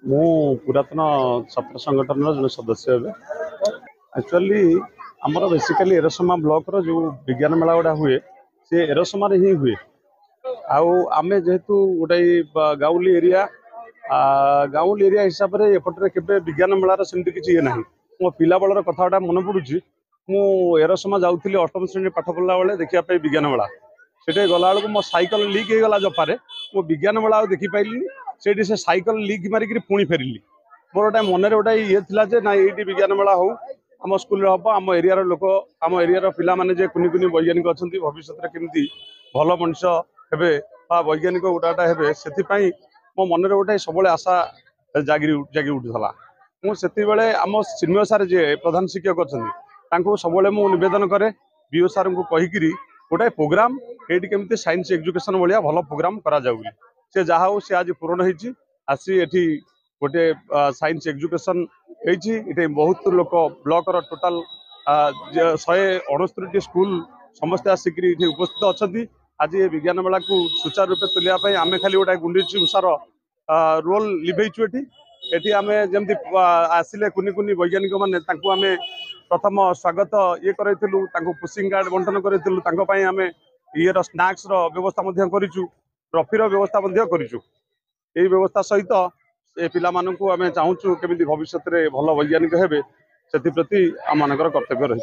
ମୁଁ ପୁରାତନ ଛାତ୍ର ସଂଗଠନର ଜଣେ ସଦସ୍ୟ ଏବେ। ଆକ୍ଚୁଆଲି ଆମର ବେସିକାଲି ଏରସମା ବ୍ଲକର ଯେଉଁ ବିଜ୍ଞାନ ମେଳା गुड़ा हुए सी एरसमारे ही हुए। आउ आमे जेहेतु गोटे गाउली एरिया हिसाब से एपटे केवे विज्ञान मेलार सेमती किसी ये ना मो पिला बेलर कथा मन पड़ुची। मु एरसमा जाऊँगी अष्टम श्रेणी पाठ पढ़ला बेले देखापी विज्ञान मेला से गला बेलू मो सैकल लीक होगा जपारे मो विज्ञान मेला देखी पाइली से सैकल लीक मारिक पुणी फेरिली। मोर गोटे मन गोटे ये था ना ये विज्ञान मेला हो आम स्कूल हम आम एरिया लोक आम एरिया पिला माने कुनि कुनि वैज्ञानिक अच्छा भविष्य में केमती भल मनीष हे वैज्ञानिक गोटाटा हे से मो मन गोटे सब आशा जागी उठूला। मुझे आम सिन्मय सार जी प्रधान शिक्षक अच्छा सब नवेदन करे बीओ सार को कहीकि गोटे प्रोग्राम ये केमती साइंस एजुकेशन भाया भल प्रोग्राम करा से जहा हो सी आज पूरण होती आसी एठी गोटे साइंस एजुकेशन ये बहुत लोक ब्लॉक टोटाल 169 स्कूल समस्ते आसिक उपस्थित अच्छा। आज ये विज्ञान मेला को सुचारू रूपे तुलियापाई आम खाली गोटे गुंडीची उषार रोल लिभेचु एटी आम जमी आसिले कुनि कुनि वैज्ञानिक मैंने आम प्रथम स्वागत ये करूँ पुशिंग कार्ड बंटन करूँ आम ये स्नाक्स व्यवस्था करूँ ट्रफी व्यवस्था करूँ। यही व्यवस्था सहित ए पिला मानू आम चाहूँ केमी भविष्य में भल वैज्ञानिक हे से प्रति आम कर्तव्य रही।